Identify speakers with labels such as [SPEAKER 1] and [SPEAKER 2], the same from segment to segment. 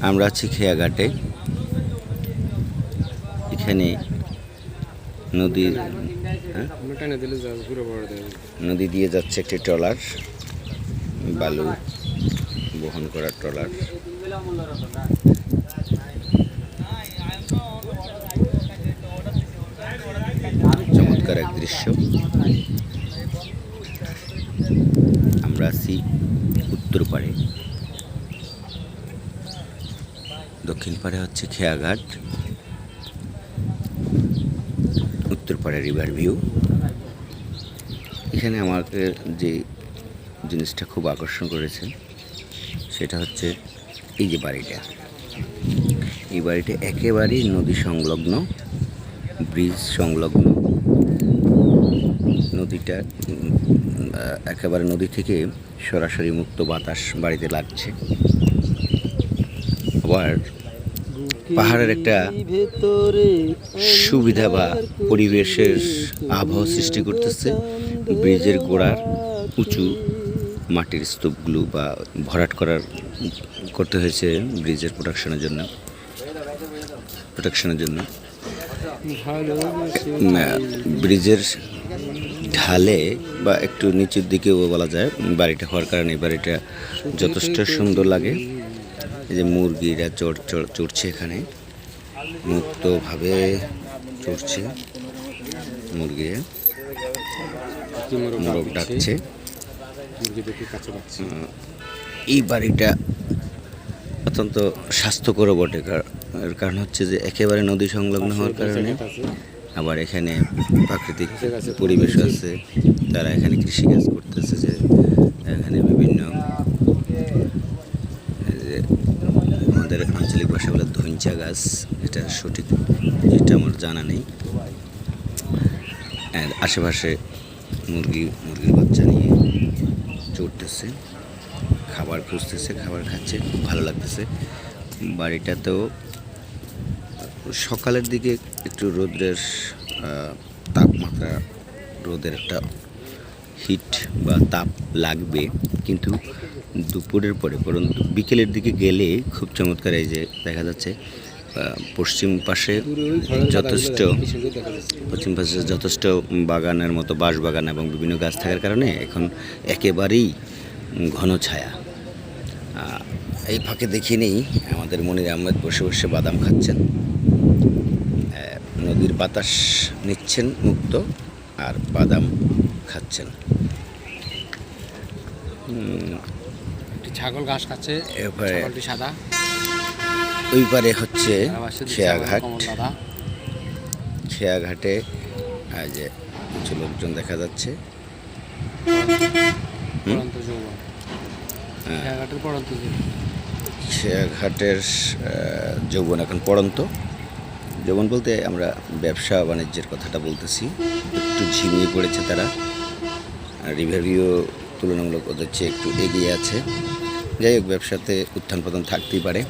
[SPEAKER 1] আমরা আছি খেয়াঘাটে। এখানে নদীর নদী দিয়ে যাচ্ছে একটি ট্রলার, বালু বহন করা ট্রলার। চমৎকার এক দৃশ্য। আমরা আছি উত্তর পাড়ে, দক্ষিণ পাড়ে হচ্ছে খেয়াঘাট, উত্তর পাড়ে রিভার ভিউ। এখানে আমাকে যে জিনিসটা খুব আকর্ষণ করেছে সেটা হচ্ছে এই যে বাড়িটা। এই বাড়িটা একেবারেই নদী সংলগ্ন, ব্রিজ সংলগ্ন। নদীটা একেবারে নদী থেকে সরাসরি মুক্ত বাতাস বাড়িতে লাগছে। আবার পাহাড়ের একটা সুবিধা বা পরিবেশের আবহাওয়া সৃষ্টি করতেছে। ব্রিজের গোড়ার উঁচু মাটির স্তূপগুলো বা ভরাট করতে হয়েছে ব্রিজের প্রোটেকশনের জন্য। ব্রিজের ঢালে বা একটু নিচের দিকেও বলা যায় বাড়িটা হওয়ার কারণে বাড়িটা যথেষ্ট সুন্দর লাগে। এই যে মুরগিরা চড়ছে, এখানে মুক্তভাবে চড়ছে মুরগিরা, মোরগ ডাকছে। এই বাড়িটা অত্যন্ত স্বাস্থ্যকর বটে, কারণ হচ্ছে যে একেবারে নদী সংলগ্ন হওয়ার কারণে, আবার এখানে প্রাকৃতিক পরিবেশ আছে। তারা এখানে কৃষিকাজ করতেছে, যে এখানে বিভিন্ন আমাদের আঞ্চলিক ভাষা বলে ধইঞ্চা গাছ, এটা সঠিক যেটা আমার জানা নেই। আর আশেপাশে মুরগির বাচ্চা নিয়ে চড়তেছে, খাবার খুঁজতেছে, খাবার খাচ্ছে, খুব ভালো লাগতেছে। বাড়িটাতেও সকালের দিকে একটু রোদের তাপমাত্রা, রোদের একটা হিট বা তাপ লাগবে, কিন্তু দুপুরের পরে পরন্তু বিকেলের দিকে গেলে খুব চমৎকার। এই যে দেখা যাচ্ছে পশ্চিম পাশে যথেষ্ট বাগানের মতো বাঁশবাগান এবং বিভিন্ন গাছ থাকার কারণে এখন একেবারেই ঘন ছায়া। এই ফাঁকে দেখিয়ে নেই আমাদের মনির আহমেদ বসে বসে বাদাম খাচ্ছেন, নদীর বাতাস নিচ্ছেন মুক্ত আর বাদাম খাচ্ছেন।
[SPEAKER 2] ছাগল ঘাস খাচ্ছে, ছাগলটি সাদা।
[SPEAKER 1] ওই পারে হচ্ছে খেয়াঘাট। খেয়াঘাটে যে কিছু লোকজন দেখা যাচ্ছে। খেয়াঘাটের যৌবন এখন পড়ন্ত। যৌবন বলতে আমরা ব্যবসা বাণিজ্যের কথাটা বলতেছি। একটু ঝিমিয়ে পড়েছে তারা, রিভার ভিউ তুলনামূলক ওদের চেয়ে একটু এগিয়ে আছে। যাই হোক, ব্যবসাতে উত্থান পতন থাকতেই পারে।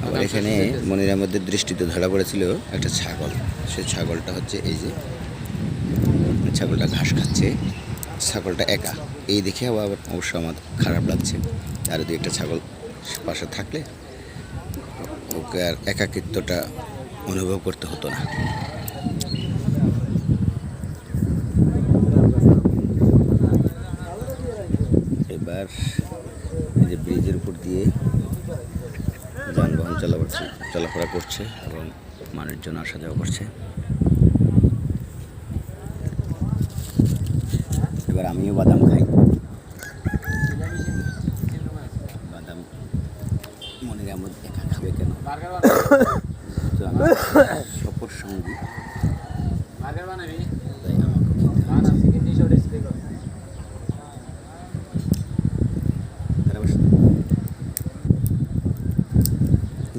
[SPEAKER 1] আবার এখানে মনির আহমেদের দৃষ্টিতে ধরা পড়েছিল একটা ছাগল। সেই ছাগলটা হচ্ছে এই যে ছাগলটা ঘাস খাচ্ছে, ছাগলটা একা। এই দেখে আবার অবশ্য আমার খারাপ লাগছে। আর যদি একটা ছাগল পাশে থাকলে ওকে আর একাকিত্বটা অনুভব করতে হতো না। এবার এই যে ব্রিজের উপর দিয়ে যানবাহন চলাফেরা করছে এবং মানুষজন আসা যাওয়া করছে। এবার আমিও বাদাম খাই। বাদাম মনির আহমেদ একা খাবে কেন? তো আমি সফর সঙ্গী, তাই আমাকে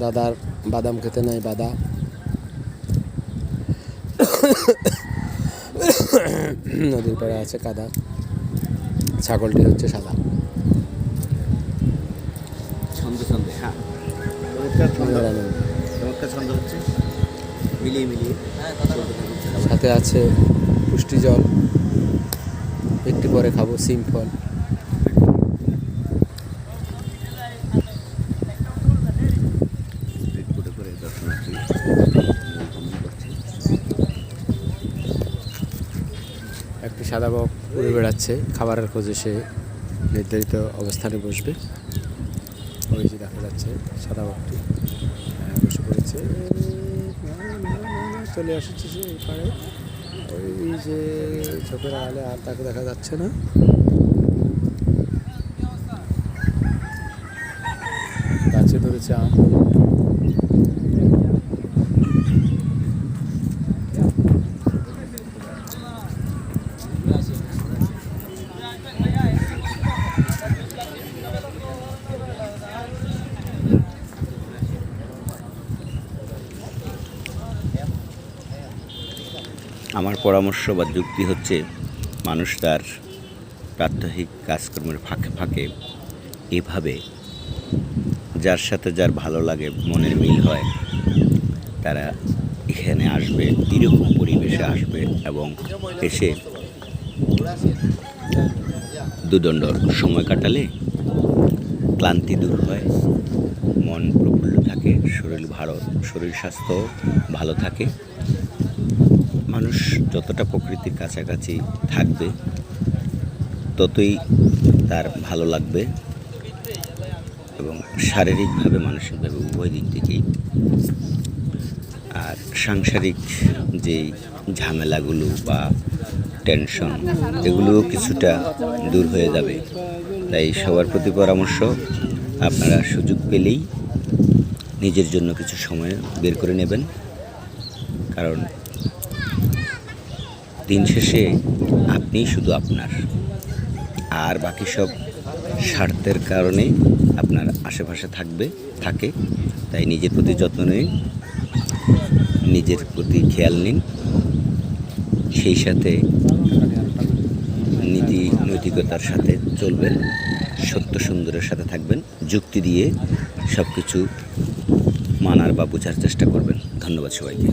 [SPEAKER 2] দাদার বাদাম খেতে নাই বাদা। নদীর পাড়ে আছে কাদা, ছাগলটি হচ্ছে সাদা। সাথে আছে পুষ্টি জল, একটু পরে খাবো সিম ফল। সাদা বক উড়ে বেড়াচ্ছে, খাবারের খোঁজে সে নির্ধারিত অবস্থানে বসবে। ওই যে দেখা যাচ্ছে সাদা বকটি বসে পড়েছে, চলে আসছে সে এই পাড়ে। ওই যে চোখের আড়ালে আর তাকে দেখা যাচ্ছে না। গাছে ধরেছে আম।
[SPEAKER 1] আমার পরামর্শ বা যুক্তি হচ্ছে, মানুষ তার প্রাত্যহিক কাজকর্মের ফাঁকে ফাঁকে এভাবে যার সাথে যার ভালো লাগে, মনের মিল হয়, তারা এখানে আসবে, এরকম পরিবেশে আসবে এবং এসে দুদণ্ড সময় কাটালে ক্লান্তি দূর হয়, মন প্রফুল্ল থাকে, শরীর স্বাস্থ্য ভালো থাকে। মানুষ যতটা প্রকৃতির কাছাকাছি থাকবে ততই তার ভালো লাগবে এবং শারীরিকভাবে মানসিকভাবে উভয় দিক থেকেই। আর সাংসারিক যেই ঝামেলাগুলো বা টেনশন, এগুলোও কিছুটা দূর হয়ে যাবে। তাই সবার প্রতি পরামর্শ, আপনারা সুযোগ পেলেই নিজের জন্য কিছু সময় বের করে নেবেন, কারণ দিন শেষে আপনিই শুধু আপনার, আর বাকি সব স্বার্থের কারণে আপনার আশেপাশে থাকে। তাই নিজের প্রতি যত্ন নিন, নিজের প্রতি খেয়াল নিন, সেই সাথে নীতি নৈতিকতার সাথে চলবেন, সত্য সুন্দরের সাথে থাকবেন, যুক্তি দিয়ে সব কিছু মানার বা বোঝার চেষ্টা করবেন। ধন্যবাদ সবাইকে।